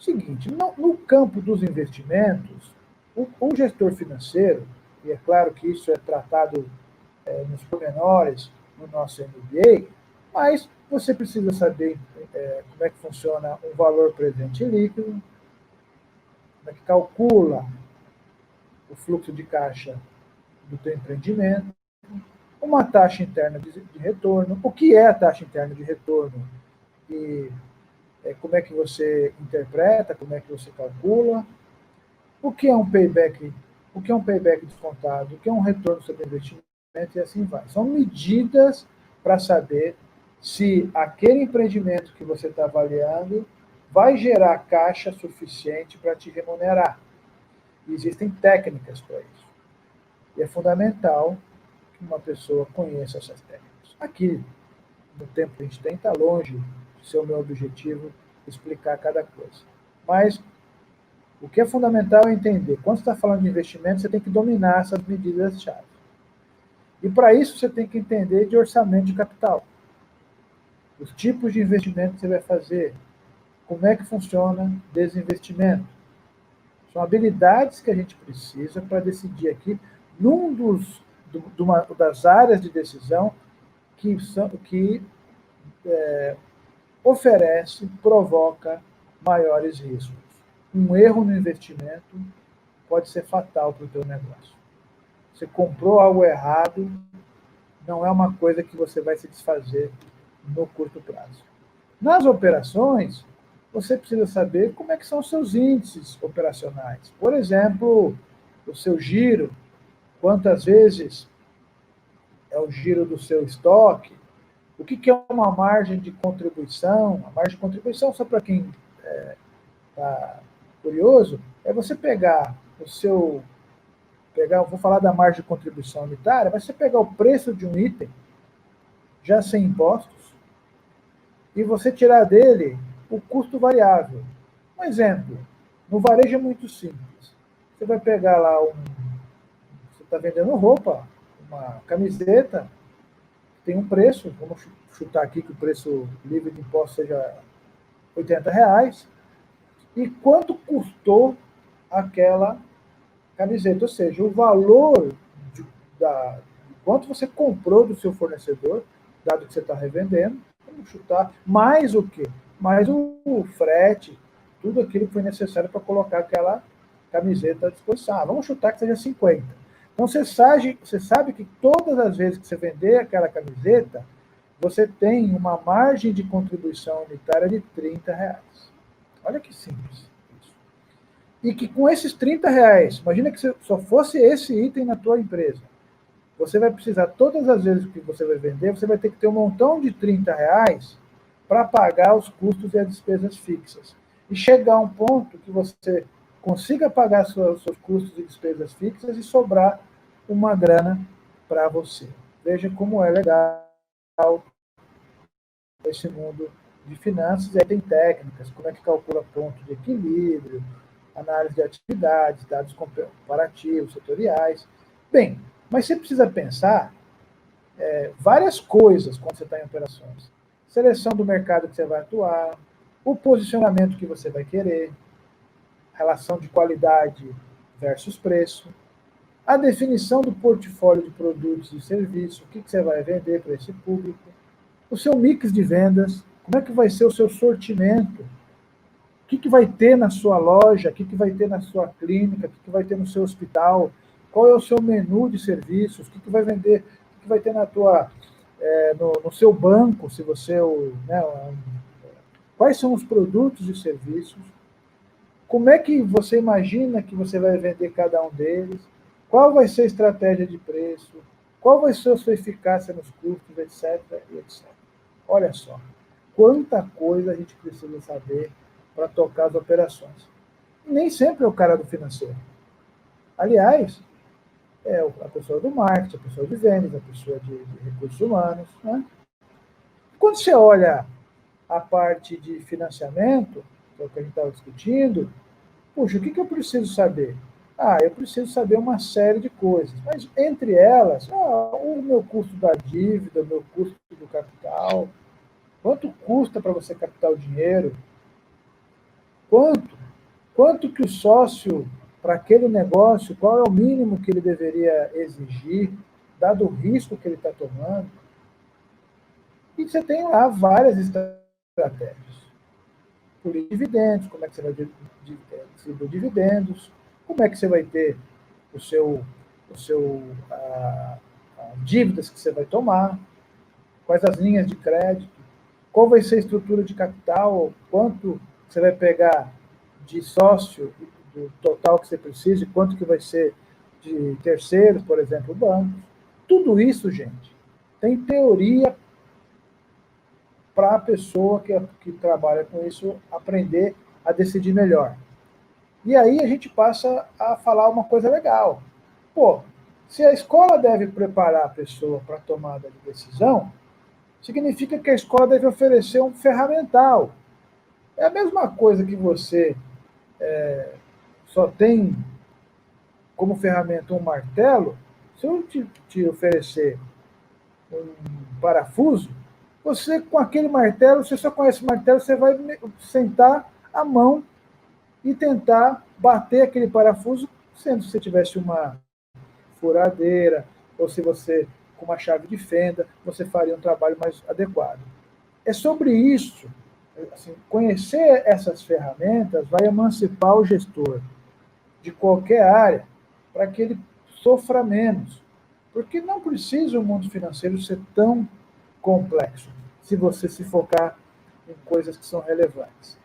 Seguinte, no campo dos investimentos, o gestor financeiro, e é claro que isso é tratado nos pormenores no nosso MBA, mas você precisa saber como é que funciona o valor presente líquido, como é que calcula o fluxo de caixa do teu empreendimento, uma taxa interna de retorno, o que é a taxa interna de retorno e como é que você interpreta, como é que você calcula, o que é um payback, o que é um payback descontado, o que é um retorno sobre investimento e assim vai. São medidas para saber se aquele empreendimento que você está avaliando vai gerar caixa suficiente para te remunerar. E existem técnicas para isso. E é fundamental que uma pessoa conheça essas técnicas. Aqui, no tempo que a gente tem, está longe de ser o meu objetivo explicar cada coisa. Mas o que é fundamental é entender. Quando você está falando de investimento, você tem que dominar essas medidas-chave. E para isso você tem que entender de orçamento de capital. Os tipos de investimento que você vai fazer. Como é que funciona desinvestimento. São habilidades que a gente precisa para decidir aqui das áreas de decisão que oferece, provoca maiores riscos. Um erro no investimento pode ser fatal para o teu negócio. Você comprou algo errado, não é uma coisa que você vai se desfazer no curto prazo. Nas operações, você precisa saber como é que são os seus índices operacionais. Por exemplo, o seu giro, quantas vezes é o giro do seu estoque, o que é uma margem de contribuição. A margem de contribuição, só para quem está curioso, é você pegar vou falar da margem de contribuição unitária, mas você pegar o preço de um item, já sem impostos, e você tirar dele o custo variável. Um exemplo, no varejo é muito simples. Você vai pegar lá você está vendendo roupa, uma camiseta, tem um preço, vamos chutar aqui que o preço livre de imposto seja R$80, e quanto custou aquela camiseta, ou seja, o valor de quanto você comprou do seu fornecedor, dado que você está revendendo, vamos chutar, mais o quê? Mais o frete, tudo aquilo que foi necessário para colocar aquela camiseta à disposição. Vamos chutar que seja 50. Então você sabe que todas as vezes que você vender aquela camiseta, você tem uma margem de contribuição unitária de R$30. Olha que simples isso. E que com esses R$30, imagina que só fosse esse item na tua empresa, você vai precisar, todas as vezes que você vai vender, você vai ter que ter um montão de R$30 para pagar os custos e as despesas fixas. E chegar a um ponto que você consiga pagar os seus custos e despesas fixas e sobrar uma grana para você. Veja como é legal esse mundo de finanças. E aí tem técnicas, como é que calcula ponto de equilíbrio, análise de atividades, dados comparativos, setoriais. Bem, mas você precisa pensar várias coisas quando você está em operações. Seleção do mercado que você vai atuar, o posicionamento que você vai querer, relação de qualidade versus preço, a definição do portfólio de produtos e serviços, o que você vai vender para esse público, o seu mix de vendas, como é que vai ser o seu sortimento, o que vai ter na sua loja, o que vai ter na sua clínica, o que vai ter no seu hospital, qual é o seu menu de serviços, o que vai vender, o que vai ter no seu banco, se você quais são os produtos e serviços, como é que você imagina que você vai vender cada um deles, qual vai ser a estratégia de preço, qual vai ser a sua eficácia nos custos, etc. e etc. Olha só, quanta coisa a gente precisa saber para tocar as operações. E nem sempre é o cara do financeiro. Aliás, é a pessoa do marketing, a pessoa de vendas, a pessoa de recursos humanos. Né? Quando você olha a parte de financiamento, que é o que a gente estava discutindo, puxa, o que eu preciso saber? Eu preciso saber uma série de coisas, mas entre elas, o meu custo da dívida, o meu custo do capital, quanto custa para você captar o dinheiro, quanto quanto que o sócio, para aquele negócio, qual é o mínimo que ele deveria exigir, dado o risco que ele está tomando. E você tem lá várias estratégias. Por dividendos, como é que você vai distribuir dividendos, como é que você vai ter as dívidas que você vai tomar, quais as linhas de crédito, qual vai ser a estrutura de capital, quanto você vai pegar de sócio, do total que você precisa, e quanto que vai ser de terceiros, por exemplo, bancos. Tudo isso, gente, tem teoria para a pessoa que trabalha com isso aprender a decidir melhor. E aí a gente passa a falar uma coisa legal. Pô, se a escola deve preparar a pessoa para a tomada de decisão, significa que a escola deve oferecer um ferramental. É a mesma coisa que você só tem como ferramenta um martelo. Se eu te oferecer um parafuso, você com aquele martelo, você só conhece o martelo, você vai sentar a mão e tentar bater aquele parafuso, sendo que você tivesse uma furadeira, ou se você, com uma chave de fenda, você faria um trabalho mais adequado. É sobre isso. Assim, conhecer essas ferramentas vai emancipar o gestor de qualquer área para que ele sofra menos. Porque não precisa o mundo financeiro ser tão complexo, se você se focar em coisas que são relevantes.